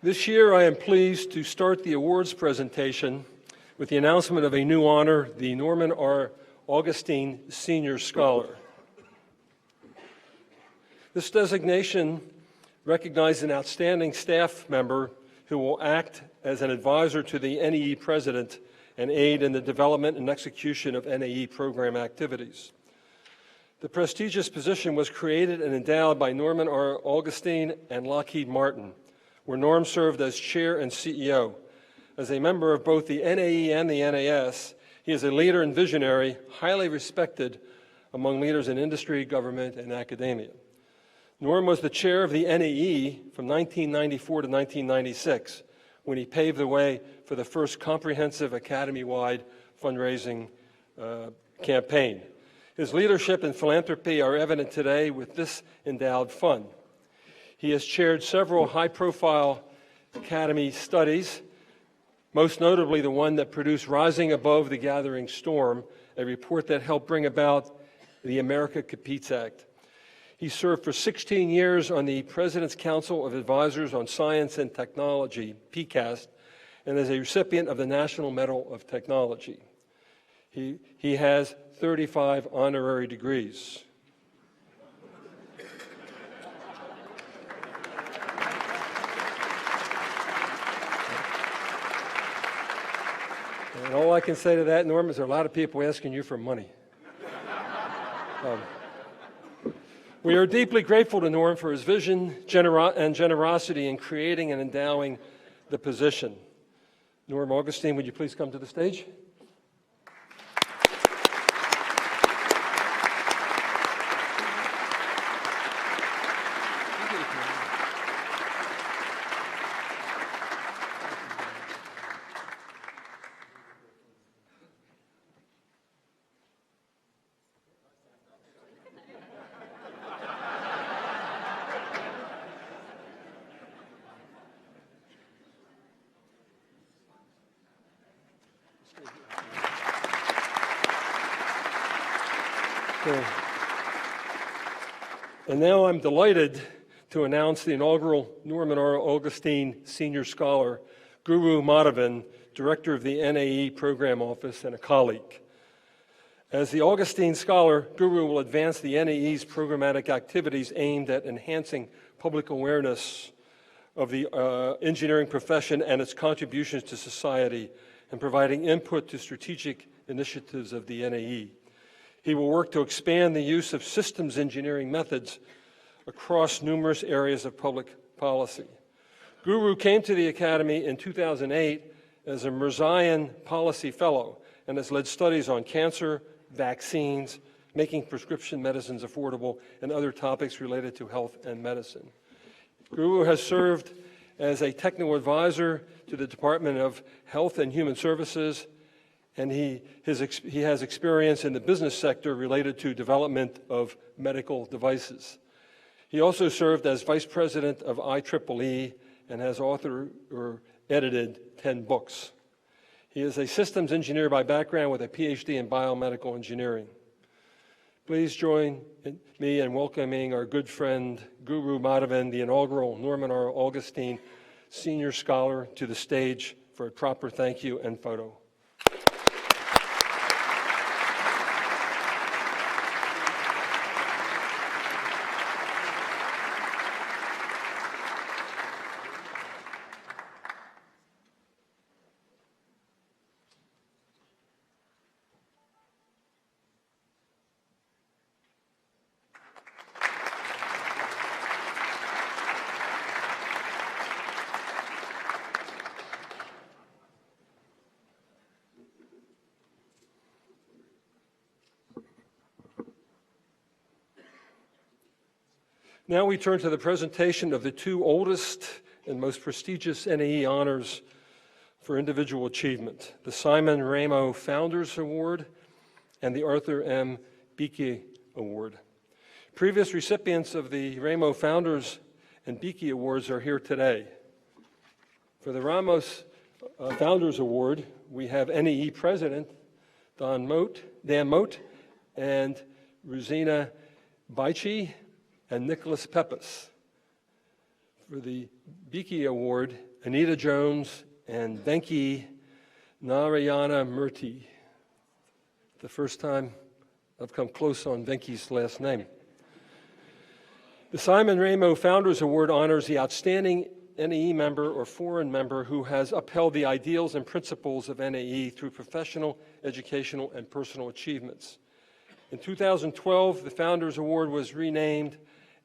This year, I am pleased to start the awards presentation with the announcement of a new honor, the Norman R. Augustine Senior Scholar. This designation recognizes an outstanding staff member who will act as an advisor to the NAE president and aid in the development and execution of NAE program activities. The prestigious position was created and endowed by Norman R. Augustine and Lockheed Martin, where Norm served as chair and CEO. As a member of both the NAE and the NAS, he is a leader and visionary, highly respected among leaders in industry, government, and academia. Norm was the chair of the NAE from 1994 to 1996, when he paved the way for the first comprehensive academy-wide fundraising campaign. His leadership and philanthropy are evident today with this endowed fund. He has chaired several high-profile academy studies, most notably the one that produced Rising Above the Gathering Storm, a report that helped bring about the America Competes Act. He served for 16 years on the President's Council of Advisors on Science and Technology, PCAST, and is a recipient of the National Medal of Technology. He has 35 honorary degrees. And all I can say to that, Norm, is there are a lot of people asking you for money. We are deeply grateful to Norm for his vision and generosity in creating and endowing the position. Norm Augustine, would you please come to the stage? And now I'm delighted to announce the inaugural Norman R. Augustine Senior Scholar, Guru Madhavan, Director of the NAE Program Office and a colleague. As the Augustine Scholar, Guru will advance the NAE's programmatic activities aimed at enhancing public awareness of the engineering profession and its contributions to society and providing input to strategic initiatives of the NAE. He will work to expand the use of systems engineering methods across numerous areas of public policy. Guru came to the Academy in 2008 as a Mirzayan Policy Fellow and has led studies on cancer, vaccines, making prescription medicines affordable, and other topics related to health and medicine. Guru has served as a technical advisor to the Department of Health and Human Services, and he has experience in the business sector related to development of medical devices. He also served as vice president of IEEE and has authored or edited 10 books. He is a systems engineer by background with a PhD in biomedical engineering. Please join me in welcoming our good friend, Guru Madhavan, the inaugural Norman R. Augustine Senior Scholar, to the stage for a proper thank you and photo. Now we turn to the presentation of the two oldest and most prestigious NAE honors for individual achievement, the Cyma Remo Founders Award and the Arthur M. Beaky Award. Previous recipients of the Remo Founders and Beaky Awards are here today. For the Ramos Founders Award, we have NAE President Dan Moat and Rosina Beaky and Nicholas Peppas. For the Beaky Award, Anita Jones, and Beaky Narayana Murthy. The first time I've come close on Beaky's last name. The Cyma Remo Founders Award honors the outstanding NAE member or foreign member who has upheld the ideals and principles of NAE through professional, educational, and personal achievements. In 2012, the Founders Award was renamed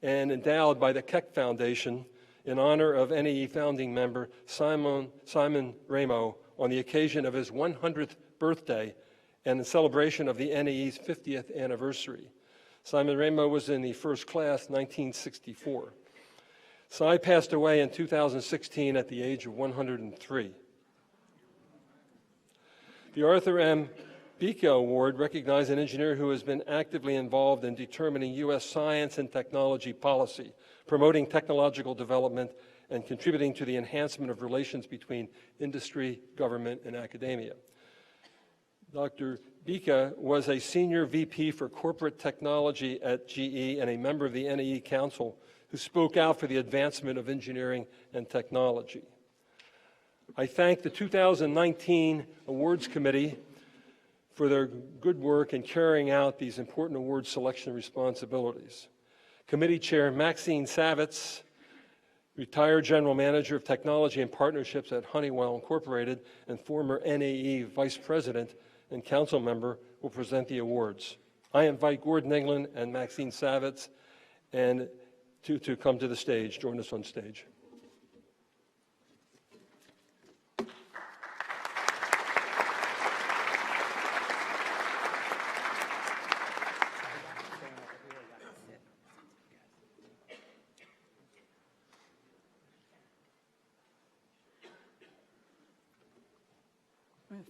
and endowed by the Keck Foundation in honor of NAE founding member Simon Remo on the occasion of his 100th birthday and in celebration of the NAE's 50th anniversary. Simon Remo was in the first class, 1964. Cy passed away in 2016 at the age of 103. The Arthur M. Biko Award recognizes an engineer who has been actively involved in determining U.S. science and technology policy, promoting technological development, and contributing to the enhancement of relations between industry, government, and academia. Dr. Beaky was a senior VP for corporate technology at GE and a member of the NAE Council who spoke out for the advancement of engineering and technology. I thank the 2019 Awards Committee for their good work in carrying out these important award selection responsibilities. Committee Chair Maxine Savitz, retired General Manager of Technology and Partnerships at Honeywell Incorporated and former NAE Vice President and Council Member, will present the awards. I invite Gordon England and Maxine Savitz and to come to the stage, join us on stage.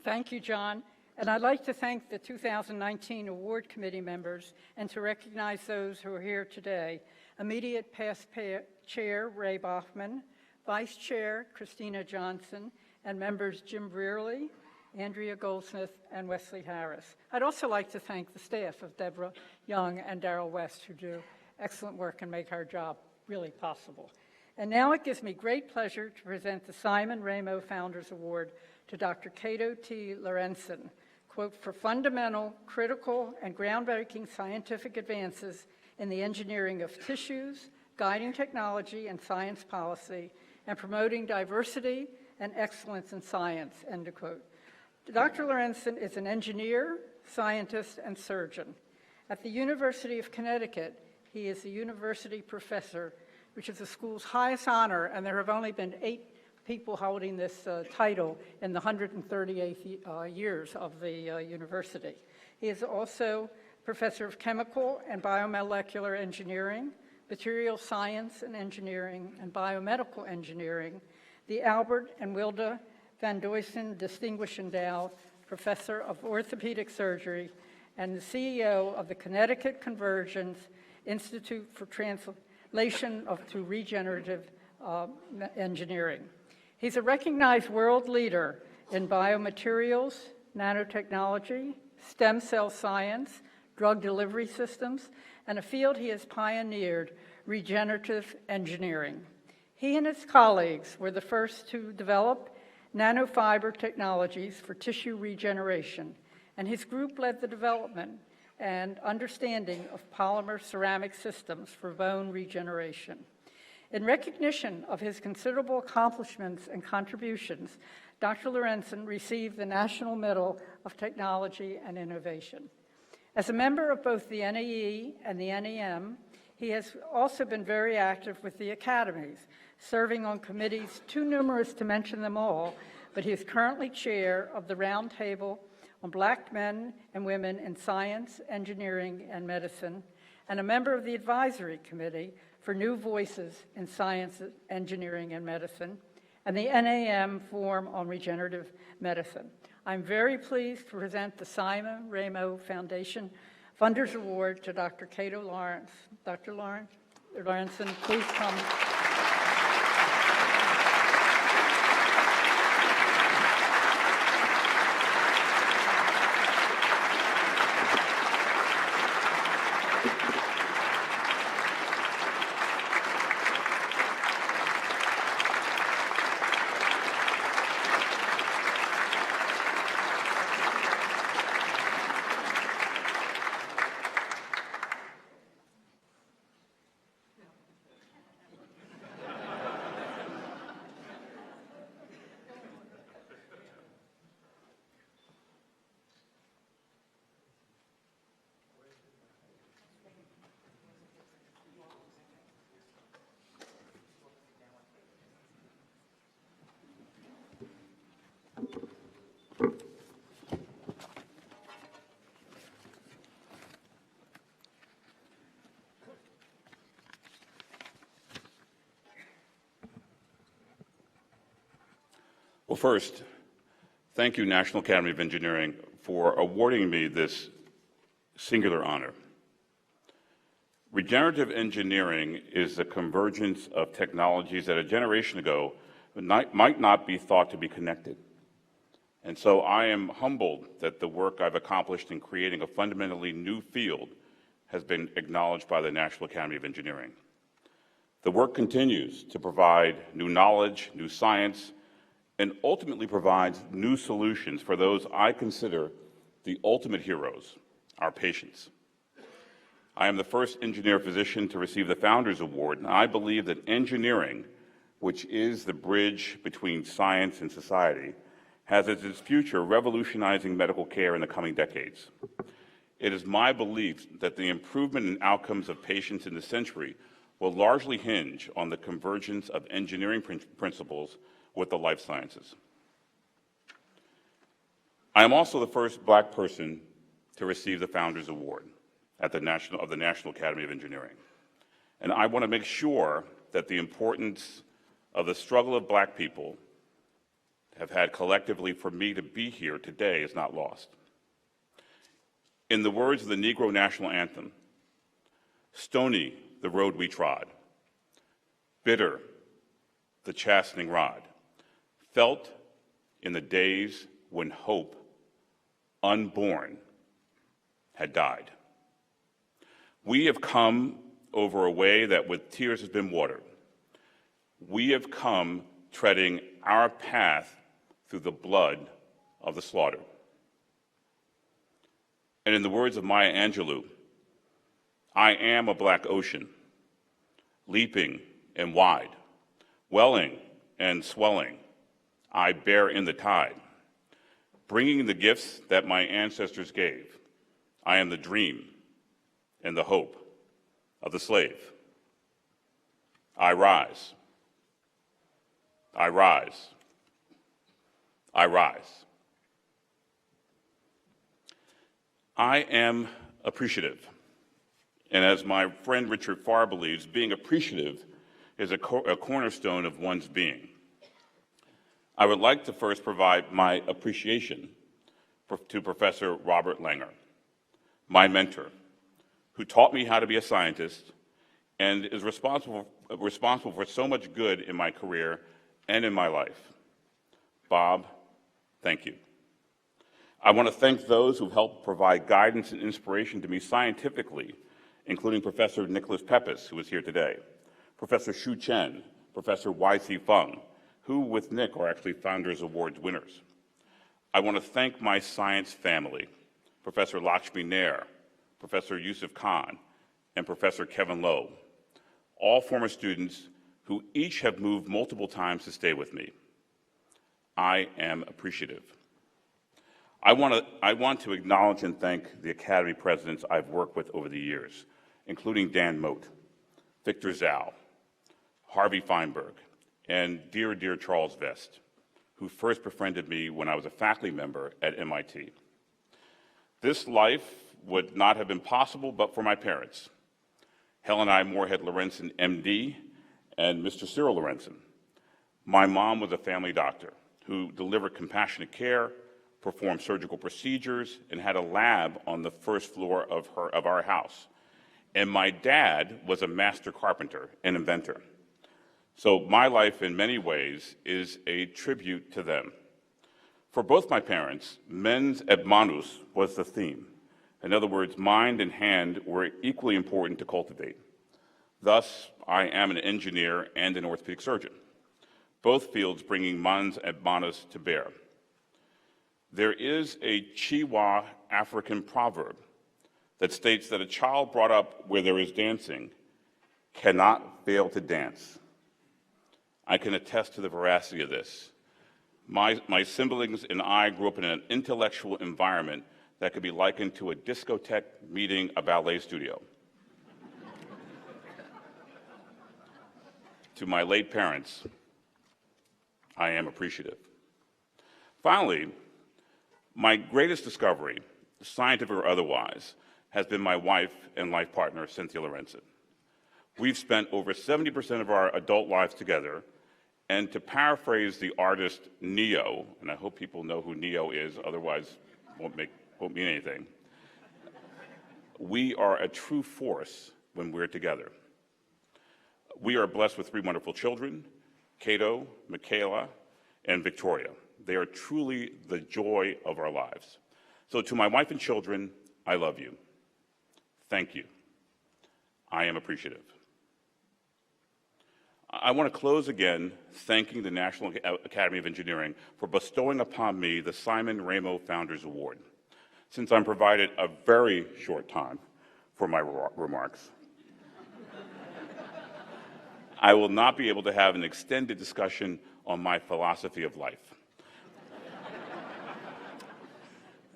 Thank you, John. And I'd like to thank the 2019 Award Committee members and to recognize those who are here today. Immediate past Chair Ray Bachman, Vice Chair Christina Johnson, and members Jim Brearley, Andrea Goldsmith, and Wesley Harris. I'd also like to thank the staff of Deborah Young and Darrell West, who do excellent work and make our job really possible. And now it gives me great pleasure to present the Simon Remo Founders Award to Dr. Cato T. Lorenzen, quote, for fundamental, critical, and groundbreaking scientific advances in the engineering of tissues, guiding technology and science policy, and promoting diversity and excellence in science, end of quote. Dr. Lorenzen is an engineer, scientist, and surgeon. At the University of Connecticut, he is a university professor, which is the school's highest honor, and there have only been 8 people holding this title in the 138th years of the university. He is also Professor of Chemical and Biomolecular Engineering, Material Science and Engineering, and Biomedical Engineering, the Albert and Wilda Van Duysen Distinguished Endowed Professor of Orthopedic Surgery, and the CEO of the Connecticut Convergence Institute for Translation to Regenerative Engineering. He's a recognized world leader in biomaterials, nanotechnology, stem cell science, drug delivery systems, and a field he has pioneered, regenerative engineering. He and his colleagues were the first to develop nanofiber technologies for tissue regeneration, and his group led the development and understanding of polymer ceramic systems for bone regeneration. In recognition of his considerable accomplishments and contributions, Dr. Lorenzen received the National Medal of Technology and Innovation. As a member of both the NAE and the NAM, he has also been very active with the academies, serving on committees too numerous to mention them all, but he is currently chair of the Roundtable on Black Men and Women in Science, Engineering, and Medicine, and a member of the Advisory Committee for New Voices in Science, Engineering, and Medicine, and the NAM Forum on Regenerative Medicine. I'm very pleased to present the Cyma Remo Foundation Funders Award to Dr. Cato Lawrence. Dr. Lorenzen, please come. Well, first, thank you, National Academy of Engineering, for awarding me this singular honor. Regenerative engineering is the convergence of technologies that a generation ago might not be thought to be connected. And so I am humbled that the work I've accomplished in creating a fundamentally new field has been acknowledged by the National Academy of Engineering. The work continues to provide new knowledge, new science, and ultimately provides new solutions for those I consider the ultimate heroes, our patients. I am the first engineer physician to receive the Founders Award, and I believe that engineering, which is the bridge between science and society, has as its future revolutionizing medical care in the coming decades. It is my belief that the improvement in outcomes of patients in the century will largely hinge on the convergence of engineering principles with the life sciences. I am also the first Black person to receive the Founders Award of the National Academy of Engineering. And I want to make sure that the importance of the struggle of Black people have had collectively for me to be here today is not lost. In the words of the Negro National Anthem, "Stony the road we trod, bitter the chastening rod, felt in the days when hope, unborn, had died." We have come over a way that with tears has been watered. We have come treading our path through the blood of the slaughtered. And in the words of Maya Angelou, I am a black ocean, leaping and wide, welling and swelling, I bear in the tide, bringing the gifts that my ancestors gave. I am the dream and the hope of the slave. I rise. I rise. I rise. I am appreciative. And as my friend Richard Farr believes, being appreciative is a cornerstone of one's being. I would like to first provide my appreciation to Professor Robert Langer, my mentor, who taught me how to be a scientist and is responsible for so much good in my career and in my life. Bob, thank you. I want to thank those who helped provide guidance and inspiration to me scientifically, including Professor Nicholas Pepys, who is here today, Professor Shu Chen, Professor Y.C. Feng, who with Nick are actually Founders Awards winners. I want to thank my science family, Professor Lakshmi Nair, Professor Yusuf Khan, and Professor Kevin Lowe, all former students who each have moved multiple times to stay with me. I am appreciative. I want to acknowledge and thank the Academy presidents I've worked with over the years, including Dan Moat, Victor Zhao, Harvey Feinberg, and dear Charles Vest, who first befriended me when I was a faculty member at MIT. This life would not have been possible but for my parents, Helen I. Moorhead Lorenzen, MD, and Mr. Cyril Lorenzen. My mom was a family doctor who delivered compassionate care, performed surgical procedures, and had a lab on the first floor of our house. And my dad was a master carpenter and inventor. So my life in many ways is a tribute to them. For both my parents, mens et manus was the theme. In other words, mind and hand were equally important to cultivate. Thus, I am an engineer and an orthopedic surgeon, both fields bringing mens et manus to bear. There is a Chiwa African proverb that states that a child brought up where there is dancing cannot fail to dance. I can attest to the veracity of this. My siblings and I grew up in an intellectual environment that could be likened to a discotheque meeting a ballet studio. To my late parents, I am appreciative. Finally, my greatest discovery, scientific or otherwise, has been my wife and life partner, Cynthia Lorenzen. We've spent over 70% of our adult lives together, And to paraphrase the artist Neo, and I hope people know who Neo is, otherwise won't mean anything, we are a true force when we're together. We are blessed with 3 wonderful children, Cato, Michaela, and Victoria. They are truly the joy of our lives. So to my wife and children, I love you. Thank you. I am appreciative. I want to close again thanking the National Academy of Engineering for bestowing upon me the Simon Remo Founders Award. Since I'm provided a very short time for my remarks, I will not be able to have an extended discussion on my philosophy of life.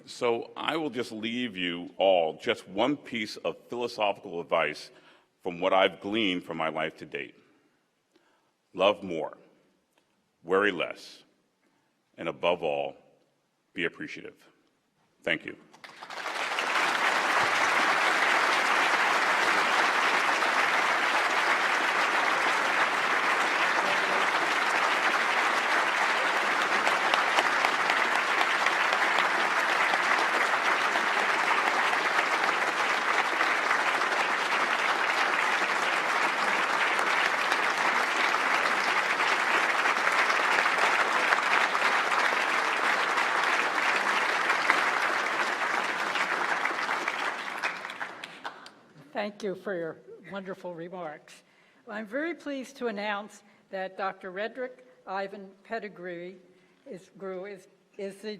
So I will just leave you all just one piece of philosophical advice from what I've gleaned from my life to date. Love more, worry less, and above all, be appreciative. Thank you. Thank you for your wonderful remarks. Well, I'm very pleased to announce that Dr. Redrick Ivan Pettigrew is the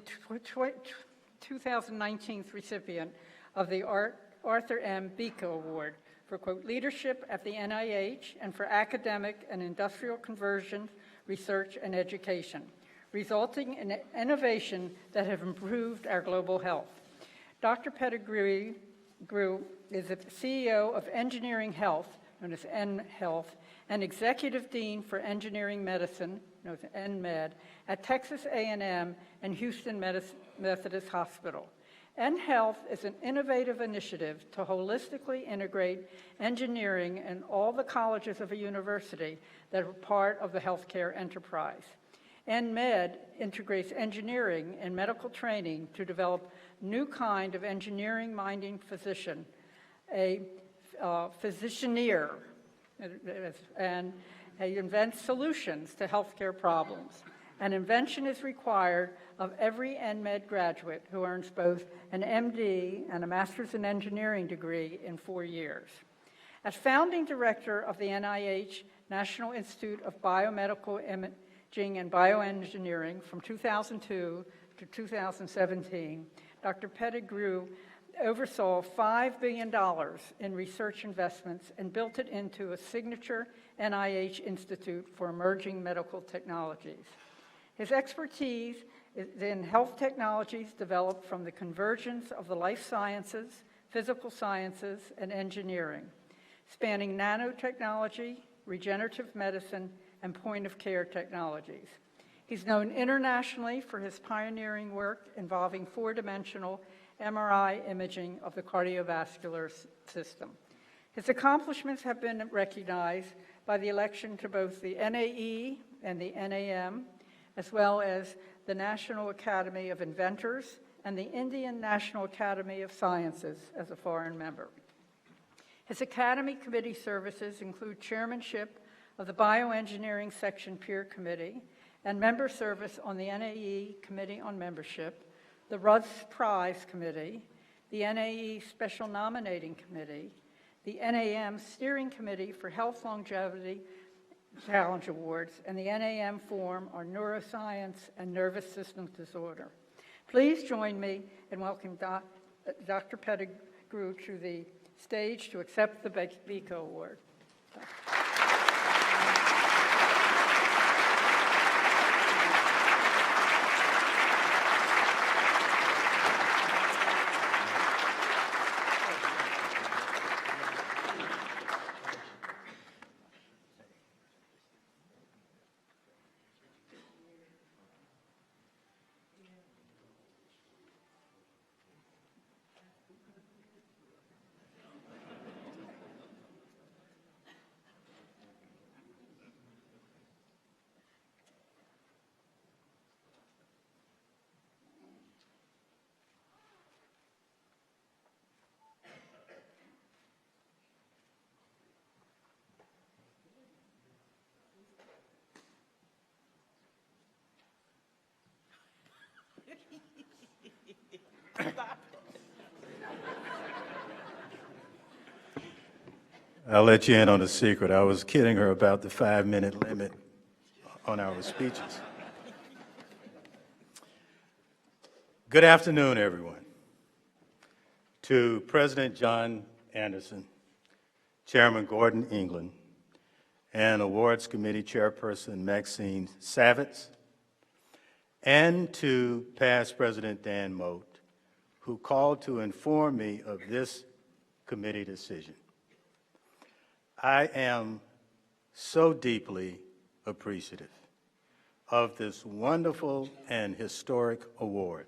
2019 recipient of the Arthur M. Biko Award for, quote, leadership at the NIH and for academic and industrial conversion, research, and education, resulting in innovation that have improved our global health. Dr. Pettigrew is the CEO of Engineering Health, known as N-Health, and Executive Dean for Engineering Medicine, known as NMed, at Texas A&M and Houston Methodist Hospital. N-Health is an innovative initiative to holistically integrate engineering in all the colleges of a university that are part of the healthcare enterprise. NMed integrates engineering and medical training to develop new kind of engineering-minded physician, a physicianeer, and he invents solutions to healthcare problems. An invention is required of every NMed graduate who earns both an MD and a Master's in Engineering degree in 4 years. As founding director of the NIH National Institute of Biomedical Imaging and Bioengineering from 2002 to 2017, Dr. Pettigrew oversaw $5 billion in research investments and built it into a signature NIH Institute for Emerging Medical Technologies. His expertise is in health technologies developed from the convergence of the life sciences, physical sciences, and engineering, spanning nanotechnology, regenerative medicine, and point-of-care technologies. He's known internationally for his pioneering work involving 4-dimensional MRI imaging of the cardiovascular system. His accomplishments have been recognized by the election to both the NAE and the NAM, as well as the National Academy of Inventors and the Indian National Academy of Sciences as a foreign member. His Academy Committee services include chairmanship of the Bioengineering Section Peer Committee and member service on the NAE Committee on Membership, the Russ Prize Committee, the NAE Special Nominating Committee, the NAM Steering Committee for Health Longevity Challenge Awards, and the NAM Forum on Neuroscience and Nervous System Disorder. Please join me in welcoming Dr. Pettigrew to the stage to accept the Biko Award. I'll let you in on a secret. I was kidding her about the 5-minute limit on our speeches. Good afternoon, everyone. To President John Anderson, Chairman Gordon England, and Awards Committee Chairperson Maxine Savitz, and to past President Dan Moat, who called to inform me of this committee decision. I am so deeply appreciative of this wonderful and historic award.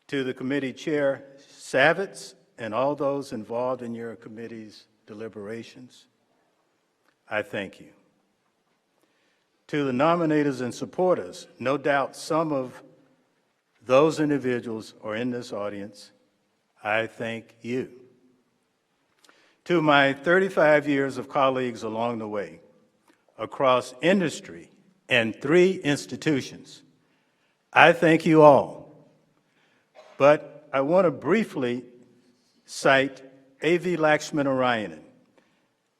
To the committee chair, Savitz, and all those involved in your committee's deliberations, I thank you. To the nominators and supporters, no doubt some of those individuals are in this audience, I thank you. To my 35 years of colleagues along the way, across industry and 3 institutions, I thank you all. But I want to briefly cite A.V. Lakshminarayanan,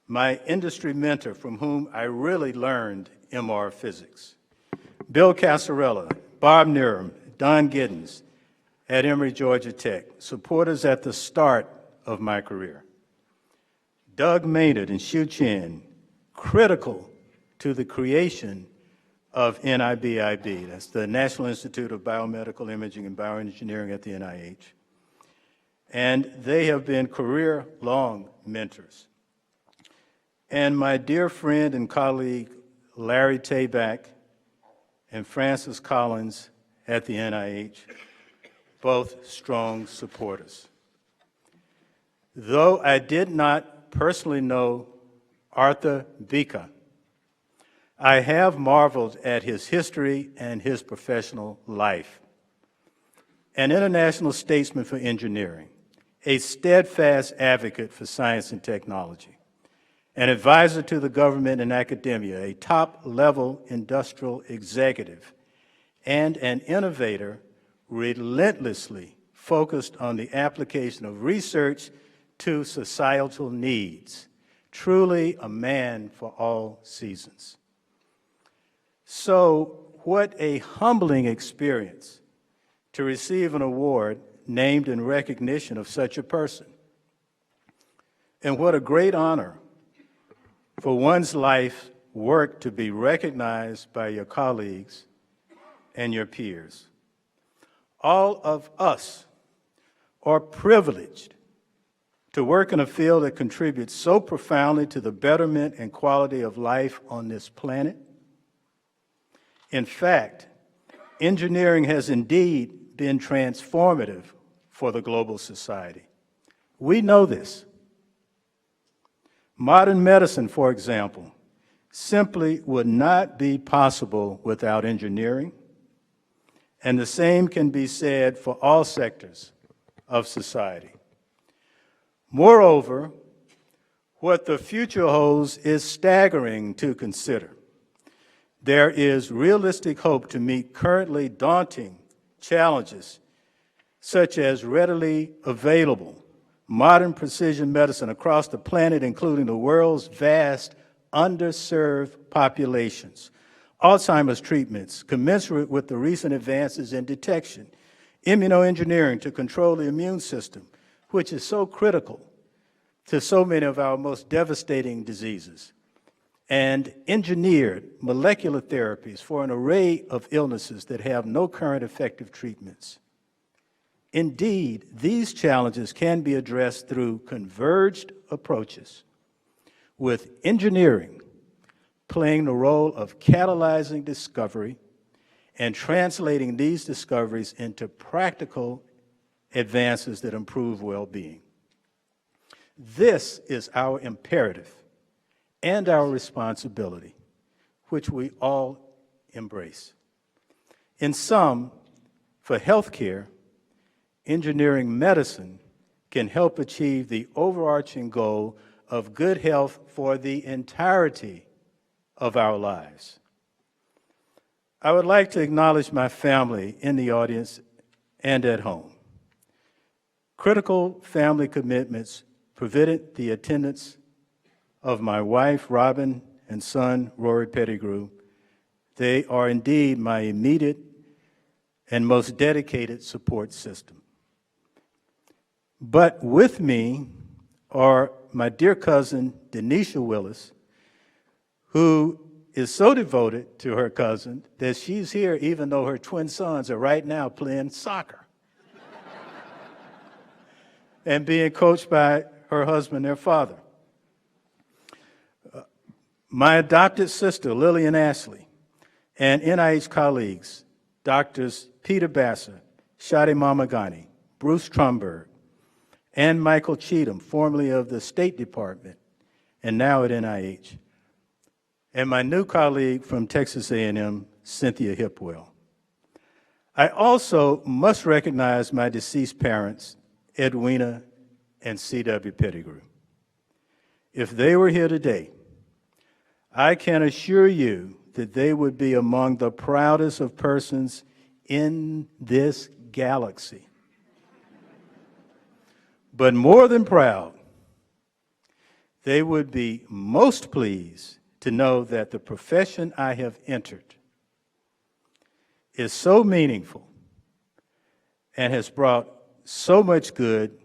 my industry mentor from whom I really learned MR physics, Bill Casarella, Bob Niram, Don Giddens at Emory, Georgia Tech, supporters at the start of my career. Doug Maynard and Shu Chen, critical to the creation of NIBIB, that's the National Institute of Biomedical Imaging and Bioengineering at the NIH. And they have been career-long mentors. And my dear friend and colleague, Larry Tabak and Francis Collins at the NIH, both strong supporters. Though I did not personally know Arthur Biko, I have marveled at his history and his professional life. An international statesman for engineering, a steadfast advocate for science and technology, an advisor to the government and academia, a top-level industrial executive, and an innovator relentlessly focused on the application of research to societal needs. Truly a man for all seasons. So, what a humbling experience to receive an award named in recognition of such a person. And what a great honor for one's life work to be recognized by your colleagues and your peers. All of us are privileged to work in a field that contributes so profoundly to the betterment and quality of life on this planet. In fact, engineering has indeed been transformative for the global society. We know this. Modern medicine, for example, simply would not be possible without engineering, and the same can be said for all sectors of society. Moreover, what the future holds is staggering to consider. There is realistic hope to meet currently daunting challenges, such as readily available modern precision medicine across the planet, including the world's vast underserved populations, Alzheimer's treatments commensurate with the recent advances in detection, immunoengineering to control the immune system, which is so critical to so many of our most devastating diseases, and engineered molecular therapies for an array of illnesses that have no current effective treatments. Indeed, these challenges can be addressed through converged approaches, with engineering playing the role of catalyzing discovery and translating these discoveries into practical advances that improve well-being. This is our imperative and our responsibility, which we all embrace. In sum, for healthcare, engineering medicine can help achieve the overarching goal of good health for the entirety of our lives. I would like to acknowledge my family in the audience and at home. Critical family commitments prevented the attendance of my wife, Robin, and son, Rory Pettigrew. They are indeed my immediate and most dedicated support system. But with me are my dear cousin, Denisha Willis, who is so devoted to her cousin that she's here even though her twin sons are right now playing soccer and being coached by her husband, their father. My adopted sister, Lillian Ashley, and NIH colleagues, Doctors Peter Basser, Shadi Mamagani, Bruce Trumberg, and Michael Cheatham, formerly of the State Department and now at NIH, and my new colleague from Texas A&M, Cynthia Hipwell. I also must recognize my deceased parents, Edwina and C.W. Pettigrew. If they were here today, I can assure you that they would be among the proudest of persons in this galaxy. But more than proud, they would be most pleased to know that the profession I have entered is so meaningful and has brought so much good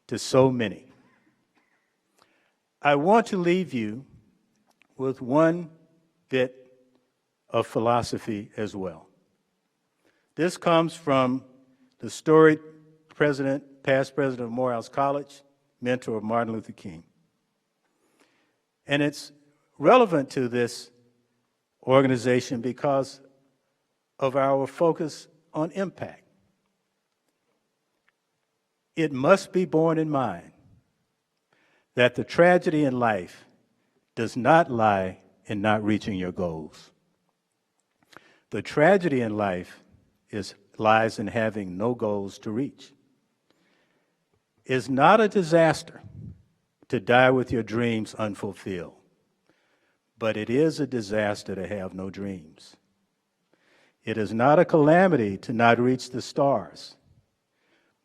to so many. I want to leave you with one bit of philosophy as well. This comes from the storied past president of Morehouse College, mentor of Martin Luther King. And it's relevant to this organization because of our focus on impact. It must be borne in mind that the tragedy in life does not lie in not reaching your goals. The tragedy in life lies in having no goals to reach. It's not a disaster to die with your dreams unfulfilled, but it is a disaster to have no dreams. It is not a calamity to not reach the stars,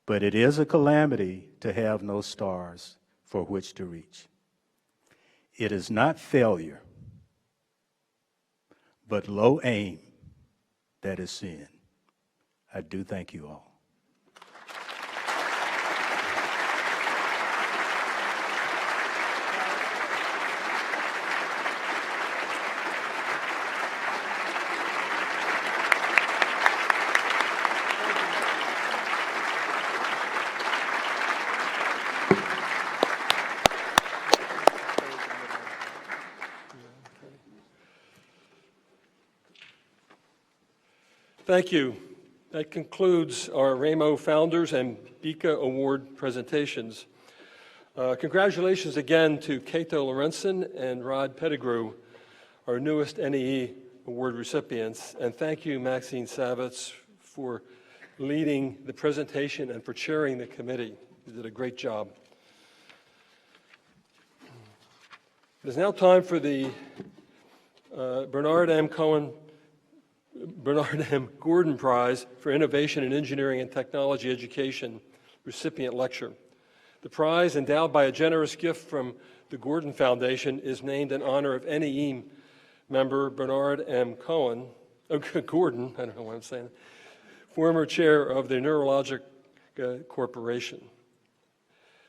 but it is a calamity to have no stars for which to reach. It is not failure, but low aim that is sin. I do thank you all. Thank you. That concludes our Remo Founders and Biko Award presentations. Congratulations again to Cato Lorenzen and Rod Pettigrew, our newest NAE Award recipients. And thank you, Maxine Savitz, for leading the presentation and for chairing the committee. You did a great job. It is now time for the Bernard M. Gordon Prize for Innovation in Engineering and Technology Education recipient lecture. The prize, endowed by a generous gift from the Gordon Foundation, is named in honor of NAE member Bernard M. Gordon, I don't know what I'm saying, former chair of the Neurologic Corporation.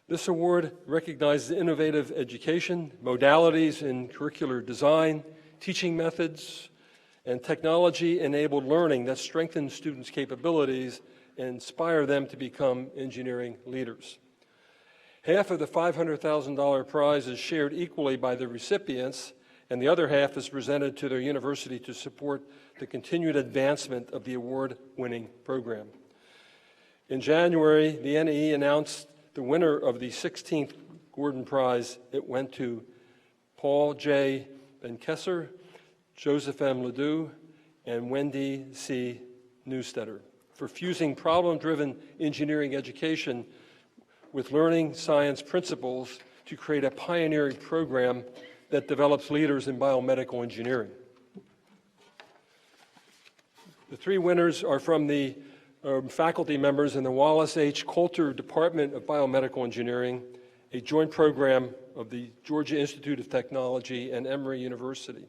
This award recognizes innovative education, modalities in curricular design, teaching methods, and technology-enabled learning that strengthens students' capabilities and inspire them to become engineering leaders. Half of the $500,000 prize is shared equally by the recipients, and the other half is presented to their university to support the continued advancement of the award-winning program. In January, the NAE announced the winner of the 16th Gordon Prize. It went to Paul J. Benkesser, Joseph M. Ledoux, and Wendy C. Newstetter for fusing problem-driven engineering education with learning science principles to create a pioneering program that develops leaders in biomedical engineering. The three winners are from the faculty members in the Wallace H. Coulter Department of Biomedical Engineering a joint program of the Georgia Institute of Technology and Emory University.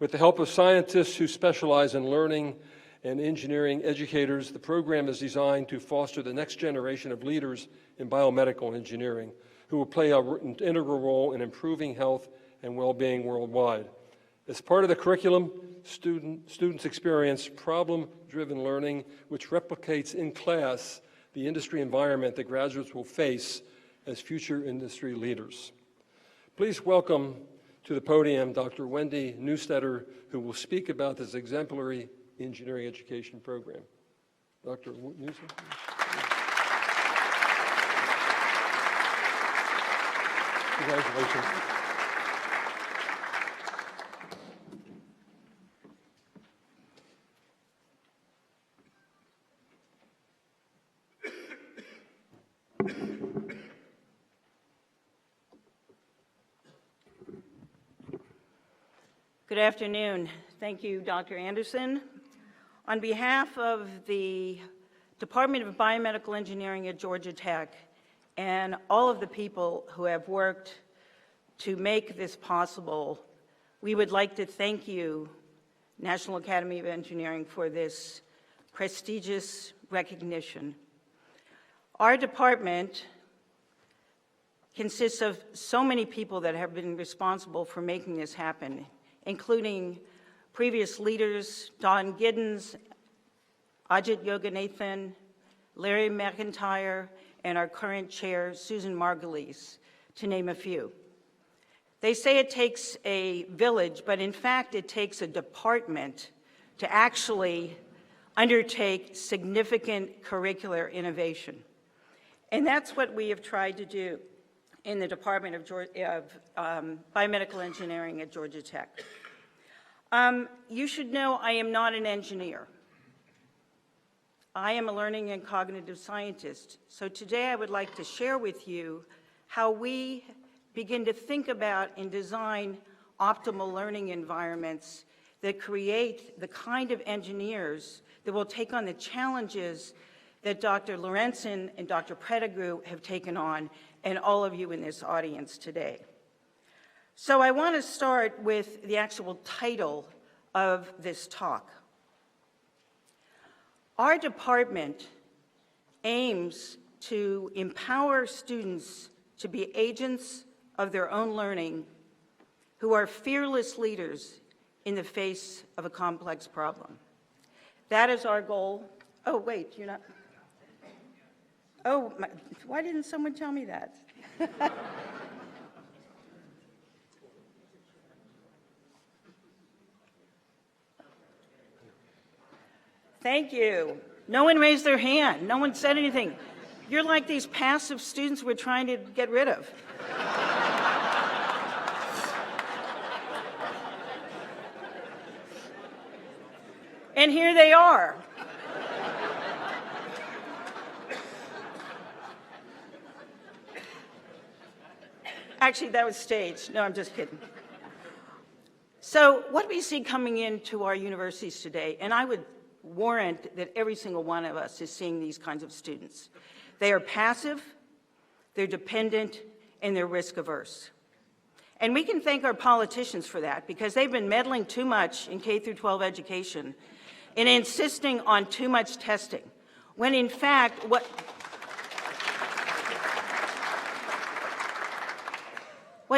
With the help of scientists who specialize in learning and engineering educators, the program is designed to foster the next generation of leaders in biomedical engineering who will play an integral role in improving health and well-being worldwide. As part of the curriculum, students experience problem-driven learning, which replicates in class the industry environment that graduates will face as future industry leaders. Please welcome to the podium Dr. Wendy Neustetter, who will speak about this exemplary engineering education program. Dr. Neustetter. Congratulations. Good afternoon. Thank you, Dr. Anderson. On behalf of the Department of Biomedical Engineering at Georgia Tech and all of the people who have worked to make this possible, we would like to thank you, National Academy of Engineering, for this prestigious recognition. Our department consists of so many people that have been responsible for making this happen, including previous leaders, Don Giddens, Ajit Yoganathan, Larry McIntyre, and our current chair, Susan Margulies, to name a few. They say it takes a village, but in fact it takes a department to actually undertake significant curricular innovation. And that's what we have tried to do in the Department of Biomedical Engineering at Georgia Tech. You should know I am not an engineer. I am a learning and cognitive scientist. So today I would like to share with you how we begin to think about and design optimal learning environments that create the kind of engineers that will take on the challenges that Dr. Lorenzen and Dr. Pettigrew have taken on, and all of you in this audience today. So I want to start with the actual title of this talk. Our department aims to empower students to be agents of their own learning who are fearless leaders in the face of a complex problem. That is our goal. Oh, wait, you're not. Oh, why didn't someone tell me that? Thank you. No one raised their hand. No one said anything. You're like these passive students we're trying to get rid of. And here they are. Actually, that was staged. No, I'm just kidding. So what we see coming into our universities today, and I would warrant that every single one of us is seeing these kinds of students. They are passive, they're dependent, and they're risk averse. And we can thank our politicians for that, because they've been meddling too much in K through 12 education and insisting on too much testing, when in fact what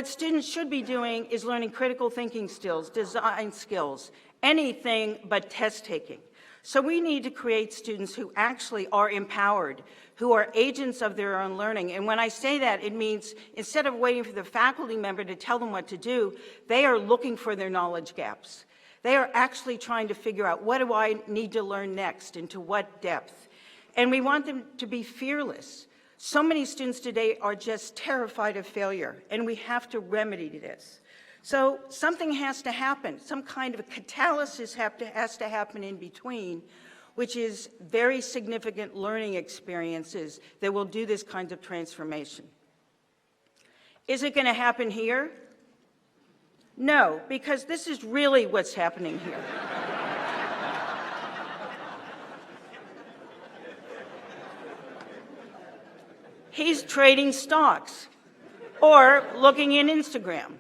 students should be doing is learning critical thinking skills, design skills, anything but test taking. So we need to create students who actually are empowered, who are agents of their own learning. And when I say that, it means instead of waiting for the faculty member to tell them what to do, they are looking for their knowledge gaps. They are actually trying to figure out, what do I need to learn next, and to what depth? And we want them to be fearless. So many students today are just terrified of failure, and we have to remedy this. So something has to happen. Some kind of a catalysis has to happen in between, which is very significant learning experiences that will do this kind of transformation. Is it going to happen here? No, because this is really what's happening here. He's trading stocks. or looking in Instagram.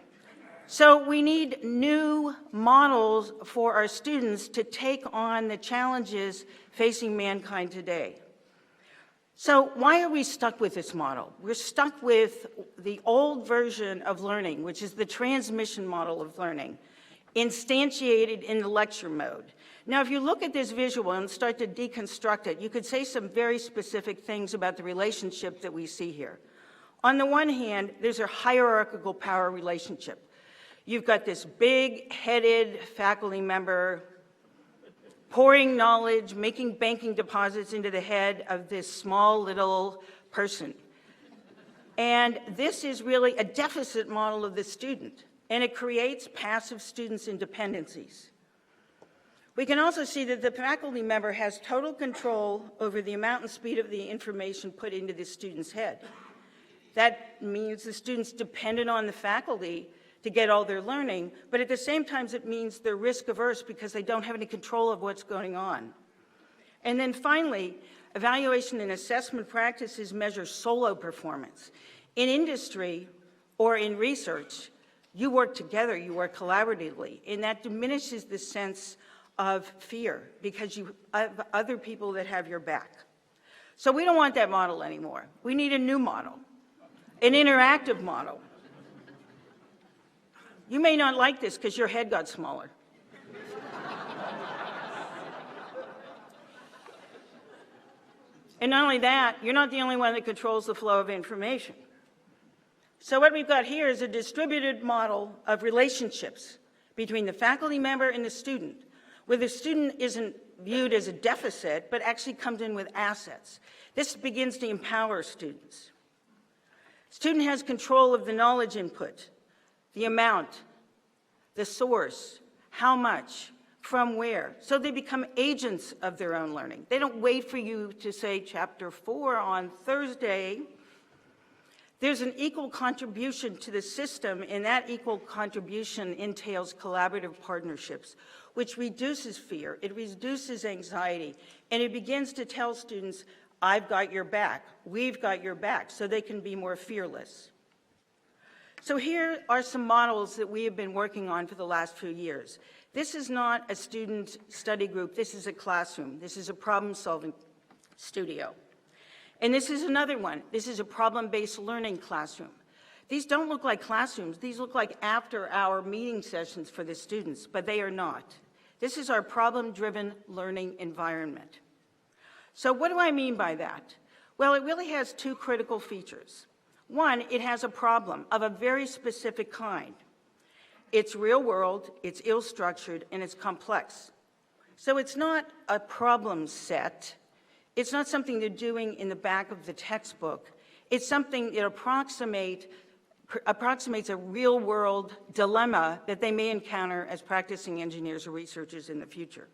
So we need new models for our students to take on the challenges facing mankind today. So why are we stuck with this model? We're stuck with the old version of learning, which is the transmission model of learning, instantiated in the lecture mode. Now, if you look at this visual and start to deconstruct it, you could say some very specific things about the relationship that we see here. On the one hand, there's a hierarchical power relationship. You've got this big-headed faculty member pouring knowledge, making banking deposits into the head of this small little person. And this is really a deficit model of the student, and it creates passive students' independencies. We can also see that the faculty member has total control over the amount and speed of the information put into the student's head. That means the student's dependent on the faculty to get all their learning, but at the same time it means they're risk averse because they don't have any control of what's going on. And then finally, evaluation and assessment practices measure solo performance. In industry or in research, you work together, you work collaboratively, and that diminishes the sense of fear because you have other people that have your back. So we don't want that model anymore. We need a new model, an interactive model. You may not like this because your head got smaller. And not only that, you're not the only one that controls the flow of information. So what we've got here is a distributed model of relationships between the faculty member and the student, where the student isn't viewed as a deficit, but actually comes in with assets. This begins to empower students. Student has control of the knowledge input, the amount, the source, how much, from where. So they become agents of their own learning. They don't wait for you to say chapter 4 on Thursday. There's an equal contribution to the system, and that equal contribution entails collaborative partnerships, which reduces fear, it reduces anxiety, and it begins to tell students, I've got your back, we've got your back, so they can be more fearless. So here are some models that we have been working on for the last few years. This is not a student study group, this is a classroom. This is a problem-solving studio. And this is another one. This is a problem-based learning classroom. These don't look like classrooms, these look like after-hour meeting sessions for the students, but they are not. This is our problem-driven learning environment. So what do I mean by that? Well, it really has two critical features. One, it has a problem of a very specific kind. It's real world, it's ill-structured, and it's complex. So it's not a problem set. It's not something they're doing in the back of the textbook. It's something that approximates a real-world dilemma that they may encounter as practicing engineers or researchers in the future.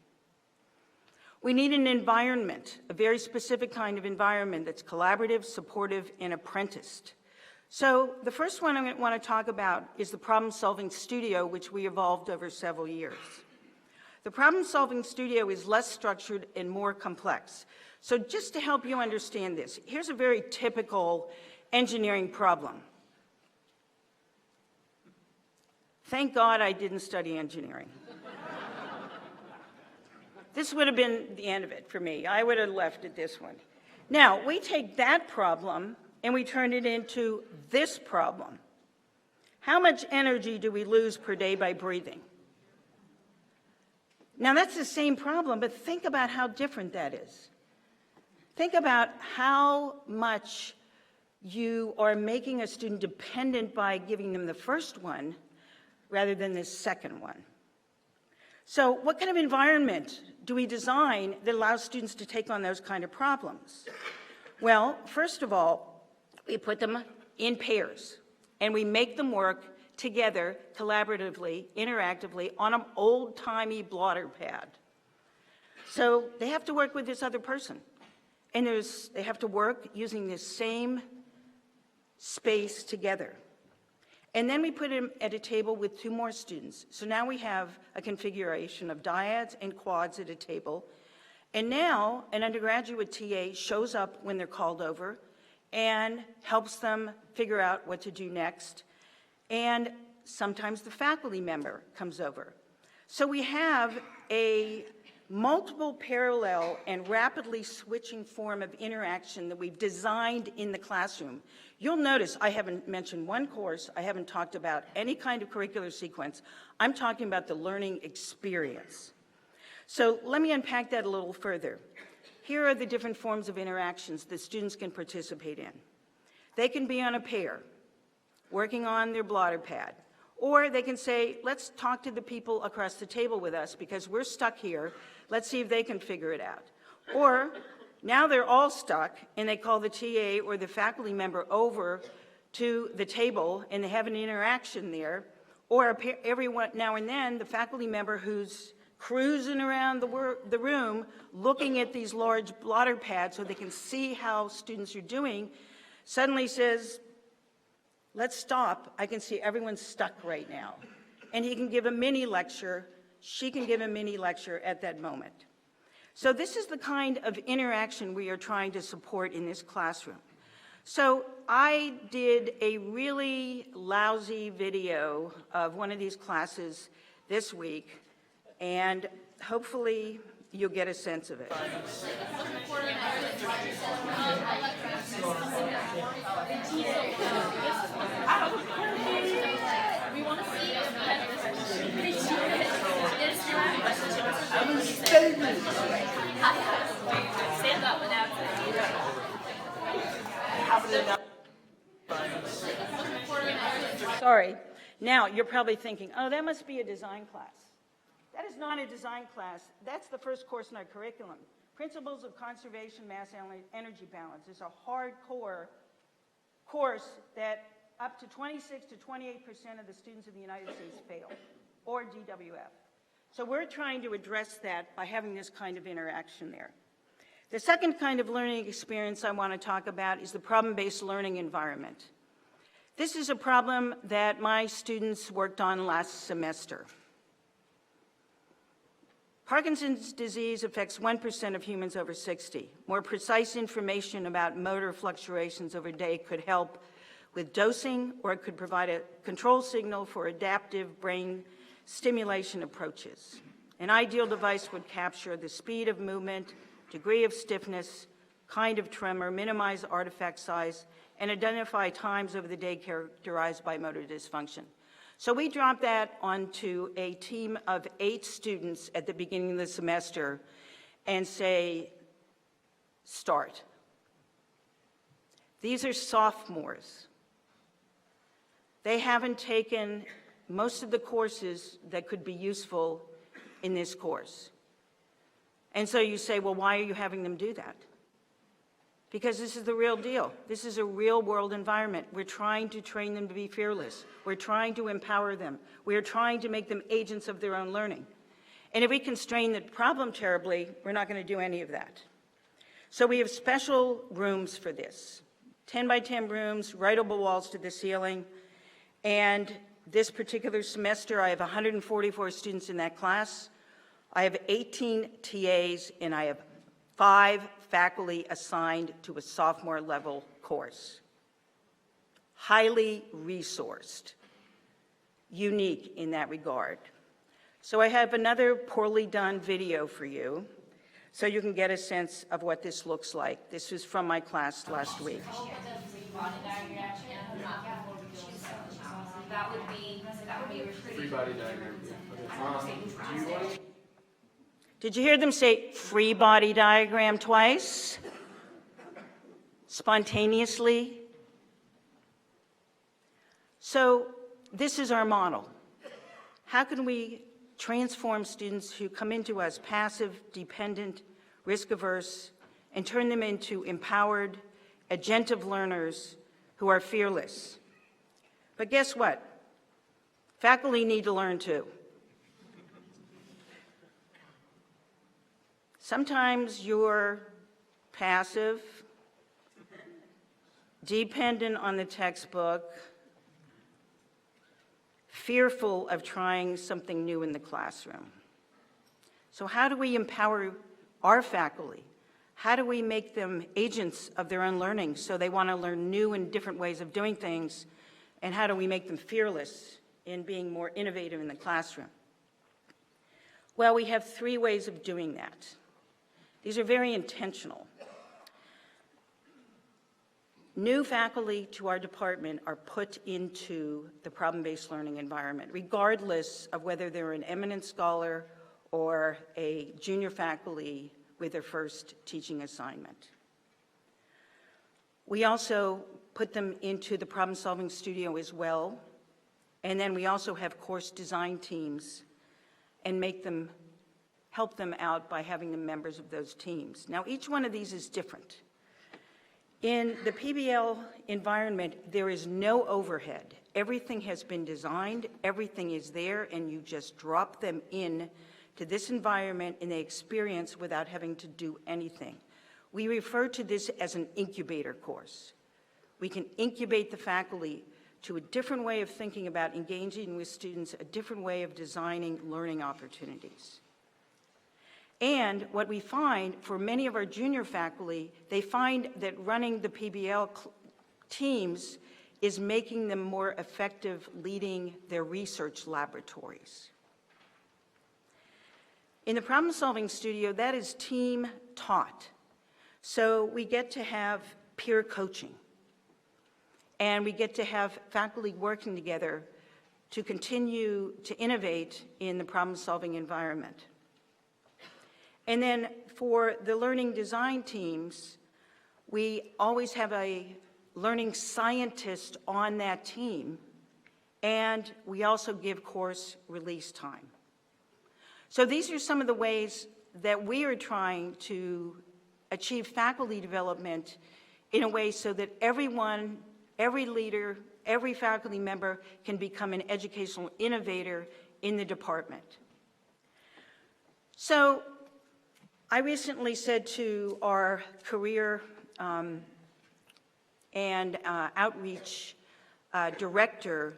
We need an environment, a very specific kind of environment that's collaborative, supportive, and apprenticed. So the first one I want to talk about is the problem-solving studio, which we evolved over several years. The problem-solving studio is less structured and more complex. So just to help you understand this, here's a very typical engineering problem. Thank God I didn't study engineering. This would have been the end of it for me. I would have left at this one. Now, we take that problem and we turn it into this problem. How much energy do we lose per day by breathing? Now, that's the same problem, but think about how different that is. Think about how much you are making a student dependent by giving them the first one rather than the second one. So what kind of environment do we design that allows students to take on those kind of problems? Well, first of all, we put them in pairs, and we make them work together, collaboratively, interactively, on an old-timey blotter pad. So they have to work with this other person, and they have to work using this same space together. And then we put them at a table with two more students. So now we have a configuration of dyads and quads at a table. And now an undergraduate TA shows up when they're called over, and helps them figure out what to do next. And sometimes the faculty member comes over. So we have a multiple parallel and rapidly switching form of interaction that we've designed in the classroom. You'll notice I haven't mentioned one course, I haven't talked about any kind of curricular sequence. I'm talking about the learning experience. So let me unpack that a little further. Here are the different forms of interactions that students can participate in. They can be on a pair, working on their blotter pad. Or they can say, let's talk to the people across the table with us because we're stuck here. Let's see if they can figure it out. Or now they're all stuck and they call the TA or the faculty member over to the table and they have an interaction there. Or every now and then, the faculty member who's cruising around the room looking at these large blotter pads so they can see how students are doing suddenly says, let's stop. I can see everyone's stuck right now. And he can give a mini lecture, she can give a mini lecture at that moment. So this is the kind of interaction we are trying to support in this classroom. So I did a really lousy video of one of these classes this week, and hopefully you'll get a sense of it. Stand up without Sorry. Now, you're probably thinking, oh, that must be a design class. That is not a design class. That's the first course in our curriculum. Principles of Conservation Mass Energy Balance is a hardcore course that up to 26 to 28% of the students in the United States fail, or DWF. So we're trying to address that by having this kind of interaction there. The second kind of learning experience I want to talk about is the problem-based learning environment. This is a problem that my students worked on last semester. Parkinson's disease affects 1% of humans over 60. More precise information about motor fluctuations over a day could help with dosing, or it could provide a control signal for adaptive brain stimulation approaches. An ideal device would capture the speed of movement, degree of stiffness, kind of tremor, minimize artifact size, and identify times over the day characterized by motor dysfunction. So we dropped that onto a team of 8 students at the beginning of the semester and say, start. These are sophomores. They haven't taken most of the courses that could be useful in this course. And so you say, well, why are you having them do that? Because this is the real deal. This is a real world environment. We're trying to train them to be fearless. We're trying to empower them. We're trying to make them agents of their own learning. And if we constrain the problem terribly, we're not going to do any of that. So we have special rooms for this. 10 by 10 rooms, writable walls to the ceiling. And this particular semester, I have 144 students in that class. I have 18 TAs, and I have 5 faculty assigned to a sophomore level course. Highly resourced, unique in that regard. So I have another poorly done video for you so you can get a sense of what this looks like. This was from my class last week. That would be a free body diagram. Did you hear them say free body diagram twice? Spontaneously? So this is our model. How can we transform students who come into us passive, dependent, risk-averse, and turn them into empowered, agentive learners who are fearless? But guess what? Faculty need to learn too. Sometimes you're passive, dependent on the textbook, fearful of trying something new in the classroom. So how do we empower our faculty? How do we make them agents of their own learning so they want to learn new and different ways of doing things? And how do we make them fearless in being more innovative in the classroom? Well, we have 3 ways of doing that. These are very intentional. New faculty to our department are put into the problem-based learning environment, regardless of whether they're an eminent scholar or a junior faculty with their first teaching assignment. We also put them into the problem-solving studio as well, and then we also have course design teams and help them out by having them members of those teams. Now, each one of these is different. In the PBL environment, there is no overhead. Everything has been designed, everything is there, and you just drop them in to this environment and they experience without having to do anything. We refer to this as an incubator course. We can incubate the faculty to a different way of thinking about engaging with students, a different way of designing learning opportunities. And what we find for many of our junior faculty, they find that running the PBL teams is making them more effective leading their research laboratories. In the problem-solving studio, that is team taught. So we get to have peer coaching, and we get to have faculty working together to continue to innovate in the problem-solving environment. And then for the learning design teams, we always have a learning scientist on that team, and we also give course release time. So these are some of the ways that we are trying to achieve faculty development in a way so that everyone, every leader, every faculty member can become an educational innovator in the department. So I recently said to our career and outreach director,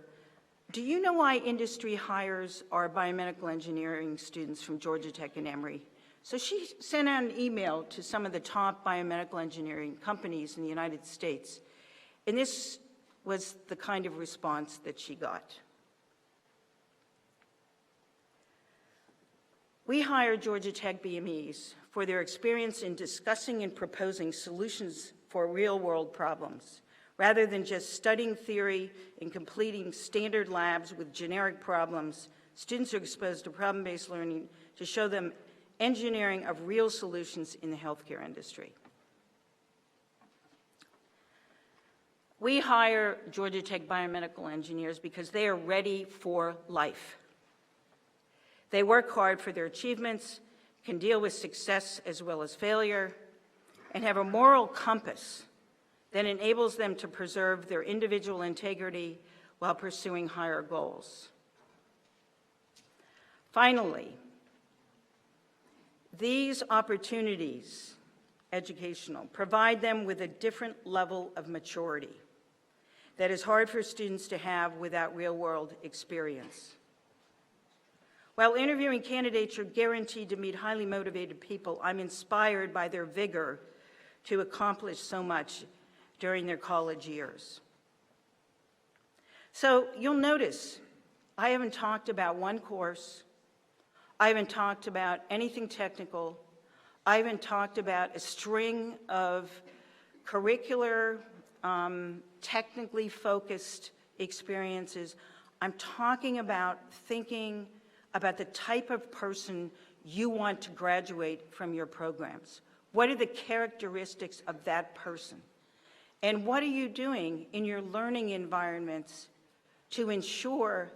do you know why industry hires our biomedical engineering students from Georgia Tech and Emory? So she sent out an email to some of the top biomedical engineering companies in the United States, and this was the kind of response that she got. We hire Georgia Tech BMEs for their experience in discussing and proposing solutions for real-world problems. Rather than just studying theory and completing standard labs with generic problems, students are exposed to problem-based learning to show them engineering of real solutions in the healthcare industry. We hire Georgia Tech biomedical engineers because they are ready for life. They work hard for their achievements, can deal with success as well as failure, and have a moral compass that enables them to preserve their individual integrity while pursuing higher goals. Finally, these opportunities, educational, provide them with a different level of maturity that is hard for students to have without real-world experience. While interviewing candidates are guaranteed to meet highly motivated people, I'm inspired by their vigor to accomplish so much during their college years. So you'll notice I haven't talked about one course. I haven't talked about anything technical. I haven't talked about a string of curricular, technically focused experiences. I'm talking about thinking about the type of person you want to graduate from your programs. What are the characteristics of that person? And what are you doing in your learning environments to ensure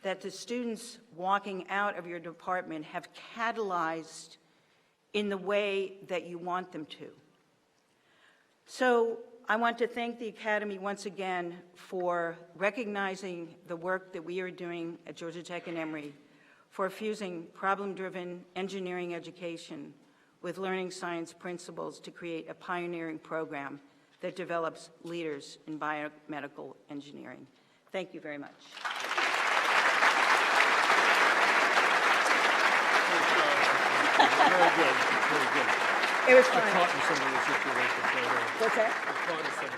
that the students walking out of your department have catalyzed in the way that you want them to? So I want to thank the Academy once again for recognizing the work that we are doing at Georgia Tech and Emory for fusing problem-driven engineering education with learning science principles to create a pioneering program that develops leaders in biomedical engineering. Thank you very much. Very good, very good. It was I'm fine. caught in some of the situations. I know. What's that? I'm caught in some of